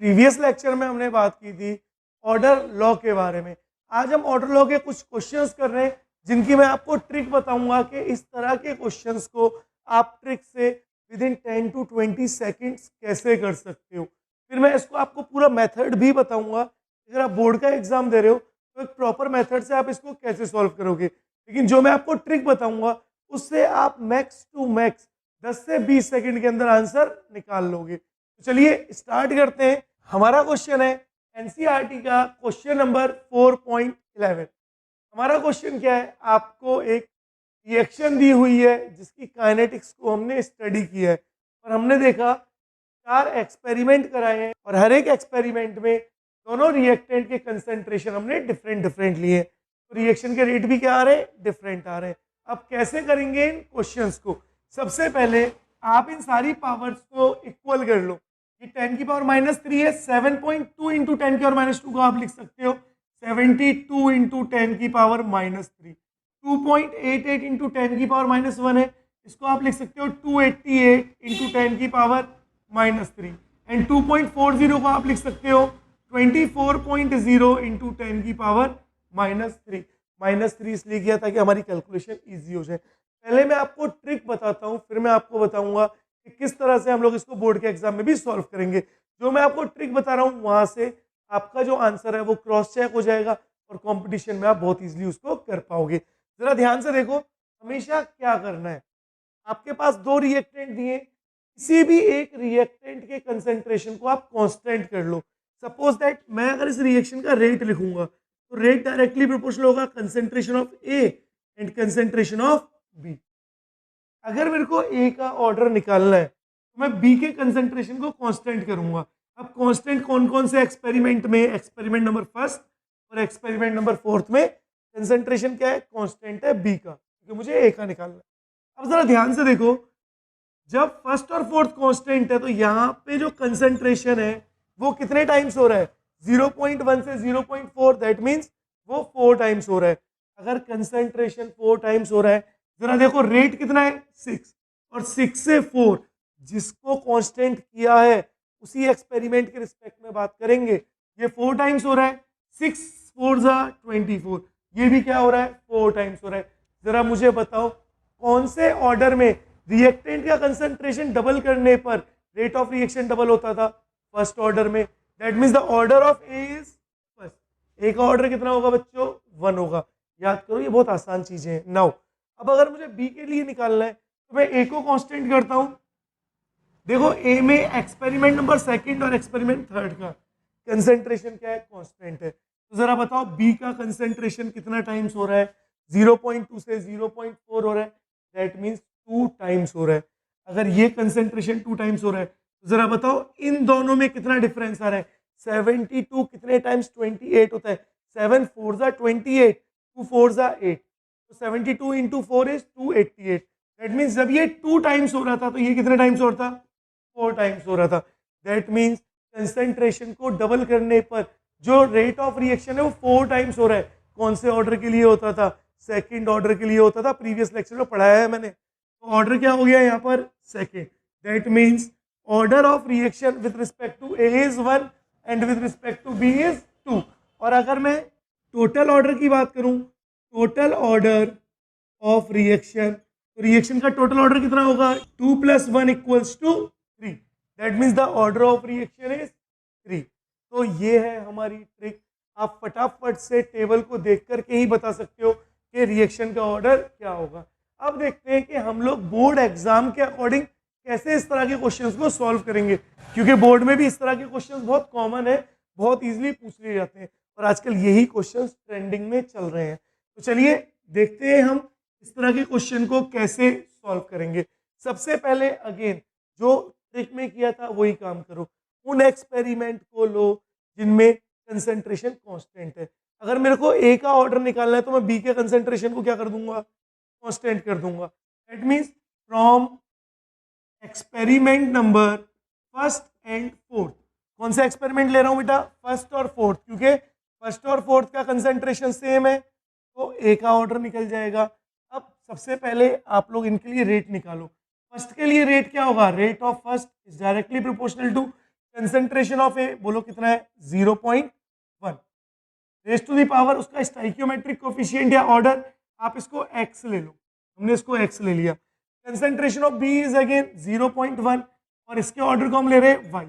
Previous lecture में हमने बात की थी ऑर्डर लॉ के बारे में। आज हम ऑर्डर लॉ के कुछ क्वेश्चंस कर रहे हैं जिनकी मैं आपको ट्रिक बताऊंगा कि इस तरह के क्वेश्चंस को आप ट्रिक से विद इन 10 to 20 सेकंड्स कैसे कर सकते हो। फिर मैं इसको आपको पूरा मेथड भी बताऊंगा। अगर आप बोर्ड का एग्जाम दे रहे हो तो एक प्रॉपर मेथड से आप इसको कैसे सॉल्व करोगे। लेकिन जो मैं आपको ट्रिक बताऊंगा उससे आप मैक्स टू मैक्स 10 से 20 सेकंड के अंदर आंसर निकाल लोगे। तो चलिए स्टार्ट करते हैं। हमारा क्वेश्चन है एनसीईआरटी का क्वेश्चन नंबर 4.11। हमारा क्वेश्चन क्या है, आपको एक रिएक्शन दी हुई है जिसकी काइनेटिक्स को हमने स्टडी किया है और हमने देखा 4 एक्सपेरिमेंट कराए हैं और हर एक एक्सपेरिमेंट में दोनों रिएक्टेंट के कंसंट्रेशन हमने डिफरेंट डिफरेंट लिए। तो रिएक्शन के रेट भी क्या आ रहे हैं, डिफरेंट आ रहे हैं। अब कैसे करेंगे इन क्वेश्चंस को। सबसे पहले आप इन सारी पावर्स को इक्वल कर लो। ये 10 की पावर -3 है, 7.2 इंटू 10 की पावर -2 को आप लिख सकते हो 72 इंटू 10 की पावर -3। 2.88 इंटू 10 की पावर -1 है, इसको आप लिख सकते हो 288 इंटू 10 की पावर -3। एंड 2.40 को आप लिख सकते हो 24.0 इंटू 10 की पावर -3। -3 इसलिए किया ताकि हमारी कैलकुलेशन ईजी हो जाए। पहले मैं आपको ट्रिक बताता हूँ, फिर मैं आपको बताऊंगा कि किस तरह से हम लोग इसको बोर्ड के एग्जाम में भी सॉल्व करेंगे। जो मैं आपको ट्रिक बता रहा हूँ वहां से आपका जो आंसर है वो क्रॉस चेक हो जाएगा और कंपटीशन में आप बहुत इजीली उसको कर पाओगे। जरा ध्यान से देखो, हमेशा क्या करना है, आपके पास 2 रिएक्टेंट दिए, किसी भी एक रिएक्टेंट के कंसेंट्रेशन को आप कांस्टेंट कर लो। सपोज दैट मैं अगर इस रिएक्शन का रेट लिखूंगा तो रेट डायरेक्टली प्रोपोर्शनल होगा concentration of A and concentration of B. अगर मेरे को ए का ऑर्डर निकालना है तो मैं बी के कंसेंट्रेशन को कांस्टेंट करूंगा। अब कांस्टेंट कौन कौन से एक्सपेरिमेंट में, एक्सपेरिमेंट नंबर फर्स्ट और एक्सपेरिमेंट नंबर फोर्थ में कंसेंट्रेशन क्या है, कांस्टेंट है बी का, क्योंकि मुझे ए का निकालना है। अब जरा ध्यान से देखो, जब फर्स्ट और फोर्थ कांस्टेंट है तो यहाँ पे जो कंसेंट्रेशन है वो कितने टाइम्स हो रहा है, 0.1 से 0.4, दैट मीन्स वो 4 टाइम्स हो रहा है। अगर कंसेंट्रेशन 4 टाइम्स हो रहा है, जरा देखो रेट कितना है 6, और 6 से 4 जिसको कांस्टेंट किया है उसी एक्सपेरिमेंट के रिस्पेक्ट में बात करेंगे। ये 4 टाइम्स हो रहा है, 6 4 जा 24, ये भी क्या हो रहा है 4 टाइम्स हो रहा है। जरा मुझे बताओ कौन से ऑर्डर में रिएक्टेंट का कंसंट्रेशन डबल करने पर रेट ऑफ रिएक्शन डबल होता था, फर्स्ट ऑर्डर में। That means the order of A is first. A का ऑर्डर कितना होगा बच्चों, 1 होगा। याद करो ये बहुत आसान चीजें हैं। नाउ अब अगर मुझे बी के लिए निकालना है तो मैं ए को कांस्टेंट करता हूं। देखो ए में एक्सपेरिमेंट नंबर सेकंड और एक्सपेरिमेंट थर्ड का कंसंट्रेशन क्या है, कांस्टेंट है। तो जरा बताओ बी का कंसंट्रेशन कितना टाइम्स हो रहा है, 0.2 से 0.4 हो रहा है, दैट मीन्स 2 टाइम्स हो रहा है। अगर ये कंसंट्रेशन 2 टाइम्स हो रहा है तो जरा बताओ इन दोनों में कितना डिफरेंस आ रहा है। 72 कितने टाइम्स 28 होता है, 7 4 जा 28, 2 4 जा 8, तो 72 इंटू 4 इज 288। दैट मीन्स जब ये 2 टाइम्स हो रहा था तो ये कितने टाइम्स हो रहा था, 4 टाइम्स हो रहा था। दैट मीन्स कंसंट्रेशन को डबल करने पर जो रेट ऑफ रिएक्शन है वो 4 टाइम्स हो रहा है। कौन से ऑर्डर के लिए होता था, सेकंड ऑर्डर के लिए होता था, प्रीवियस लेक्चर में पढ़ाया है मैंने। तो ऑर्डर क्या हो गया यहाँ पर, second. That means order of reaction with respect to A is 1 and with respect to B is 2। और अगर मैं टोटल ऑर्डर की बात करूं, टोटल ऑर्डर ऑफ रिएक्शन, तो रिएक्शन का टोटल ऑर्डर कितना होगा, 2 + 1 = 3। That means the order of reaction is 3। तो ये है हमारी ट्रिक। आप फटाफट से टेबल को देख करके ही बता सकते हो कि रिएक्शन का ऑर्डर क्या होगा। अब देखते हैं कि हम लोग बोर्ड एग्जाम के अकॉर्डिंग कैसे इस तरह के क्वेश्चंस को सॉल्व करेंगे, क्योंकि बोर्ड में भी इस तरह के क्वेश्चंस बहुत कॉमन है, बहुत इजीली पूछ लिए जाते हैं और आजकल यही क्वेश्चंस ट्रेंडिंग में चल रहे हैं। तो चलिए देखते हैं हम इस तरह के क्वेश्चन को कैसे सॉल्व करेंगे। सबसे पहले अगेन जो ट्रिक में किया था वही काम करो, उन एक्सपेरिमेंट को लो जिनमें कंसंट्रेशन कांस्टेंट है। अगर मेरे को ए का ऑर्डर निकालना है तो मैं बी के कंसंट्रेशन को क्या कर दूंगा, कांस्टेंट कर दूंगा। That means from experiment number first and fourth, कौन सा एक्सपेरिमेंट ले रहा हूं बेटा, फर्स्ट और फोर्थ, क्योंकि फर्स्ट और फोर्थ का कंसंट्रेशन सेम है तो ए का ऑर्डर निकल जाएगा। अब सबसे पहले आप लोग इनके लिए रेट निकालो। फर्स्ट के लिए रेट क्या होगा, rate of first is directly proportional to concentration of A, बोलो कितना है 0.1 रेज टू द पावर उसका स्टाइकियोमेट्रिक कोफिशिएंट या ऑर्डर, आप इसको x ले लो, हमने इसको x ले लिया। Concentration of B is again 0.1 और इसके ऑर्डर को हम ले रहे हैं y,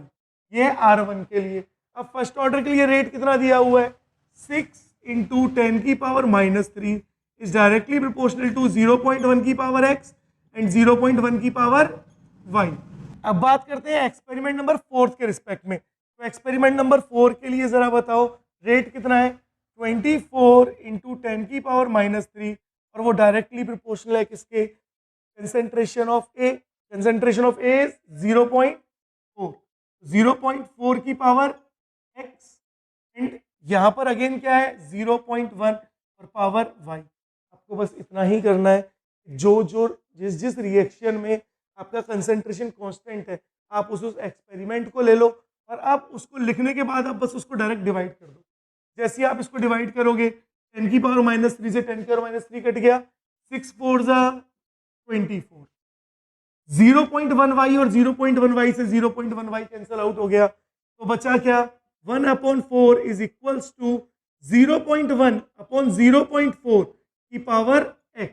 ये है R1 के लिए। अब फर्स्ट ऑर्डर के लिए रेट कितना दिया हुआ है 6 इंटू 10 की power -3 is directly proportional to 0.1 की पावर x एंड 0.1 की पावर y। अब बात करते हैं एक्सपेरिमेंट नंबर 4 के रिस्पेक्ट में। तो एक्सपेरिमेंट नंबर 4 के लिए जरा बताओ रेट कितना है 24 इंटू 10 की पावर -3 और वो डायरेक्टली प्रोपोर्शनल है किसके, concentration of A, concentration of A is 0.4, 0.4 की पावर x एंड यहाँ पर अगेन क्या है 0.1 और पावर y। आपको बस इतना ही करना है, जो जिस जिस रिएक्शन में आपका कंसंट्रेशन कांस्टेंट है आप उस एक्सपेरिमेंट को ले लो और आप उसको लिखने के बाद आप बस उसको डायरेक्ट डिवाइड कर दो। जैसे आप इसको डिवाइड करोगे 10 की पावर -3 से 10 की पावर -3 कट गया, 6 4 जा 24, 0.1y और 0.1y से 0.1y कैंसिल आउट हो गया, तो बचा क्या 1/4 इज इक्वल्स टू 0.1 अपॉन 0.4 की पावर x,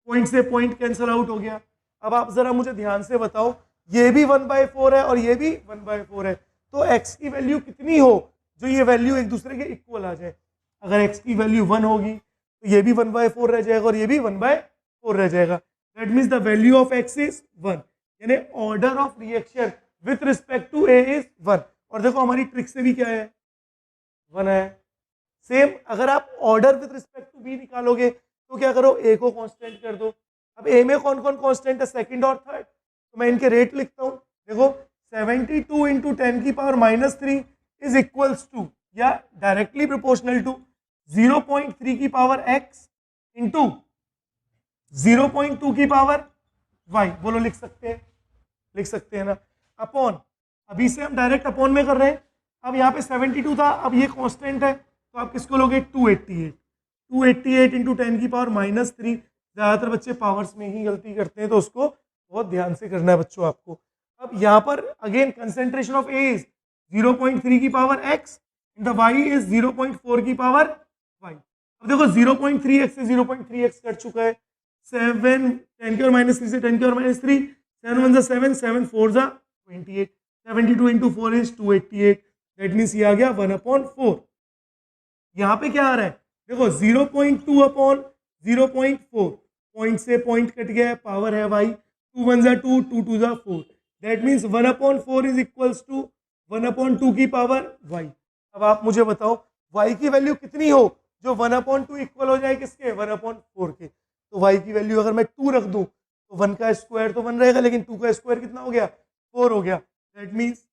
पॉइंट से पॉइंट कैंसिल आउट हो गया। अब आप जरा मुझे ध्यान से बताओ, ये भी 1/4 है और ये भी 1/4 है, तो x की वैल्यू कितनी हो जो ये वैल्यू एक दूसरे के इक्वल आ जाए। अगर x की वैल्यू 1 होगी तो ये भी 1/4 रह जाएगा और ये भी 1/4 रह जाएगा। That means the value of x is 1, यानी order of reaction with respect to a is 1। और देखो हमारी ट्रिक से भी क्या है 1 है। सेम अगर आप order with respect to b निकालोगे तो क्या करो a को कांस्टेंट कर दो। अब a में कौन कौन कांस्टेंट है, सेकंड और थर्ड, तो मैं इनके रेट लिखता हूँ। देखो 72 इंटू 10 की पावर -3 इज इक्वल्स टू या डायरेक्टली प्रोपोर्शनल टू 0.3 की पावर x इंटू 0.2 की पावर y। बोलो लिख सकते हैं ना, अपॉन, अभी से हम डायरेक्ट अपॉन में कर रहे हैं। अब यहाँ पे 72 था, अब ये कांस्टेंट है तो आप किसको लोगे 288 इंटू 10 की पावर -3। ज़्यादातर बच्चे पावर्स में ही गलती करते हैं तो उसको बहुत ध्यान से करना है बच्चों आपको। अब यहाँ पर again concentration of A is 0.3 की power x and the y is 0.4 की पावर y। अब देखो 0.3x से 0.3x कट चुका है, 7 10 की पावर -3 से 10 की power -3, 7 1 7 7 4 28, 72 into 4 is 288। That means ये आ गया 1/4। यहाँ पे क्या आ रहा है देखो 0.2 अपॉन 0.4, पॉइंट से पॉइंट कट गया है, पावर है y, 2 1 2 2 2 4। That means 1/4 is equals to 1/2 की पावर y। अब आप मुझे बताओ y की वैल्यू कितनी हो जो 1/2 इक्वल हो जाए किसके 1/4 के। तो y की वैल्यू अगर मैं 2 रख दूं तो 1 का स्क्वायर तो 1 रहेगा, लेकिन 2 का स्क्वायर कितना हो गया 4 हो गया। That means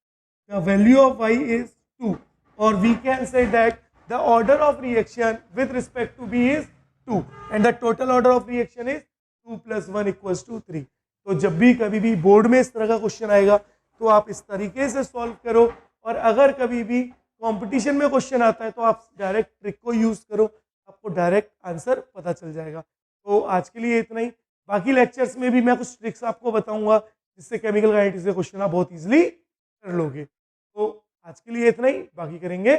the value of y is 2 और we can say that the order of reaction with respect to b is 2 and the total order of reaction is 2 + 1 = 3। तो जब भी कभी भी बोर्ड में इस तरह का क्वेश्चन आएगा तो आप इस तरीके से सॉल्व करो, और अगर कभी भी कंपटीशन में क्वेश्चन आता है तो आप डायरेक्ट ट्रिक को यूज़ करो, आपको डायरेक्ट आंसर पता चल जाएगा। तो आज के लिए इतना ही, बाकी लेक्चर्स में भी मैं कुछ ट्रिक्स आपको बताऊंगा जिससे केमिकल काइनेटिक्स के क्वेश्चन आप बहुत ईजिली कर लोगे। तो आज के लिए इतना ही, बाकी करेंगे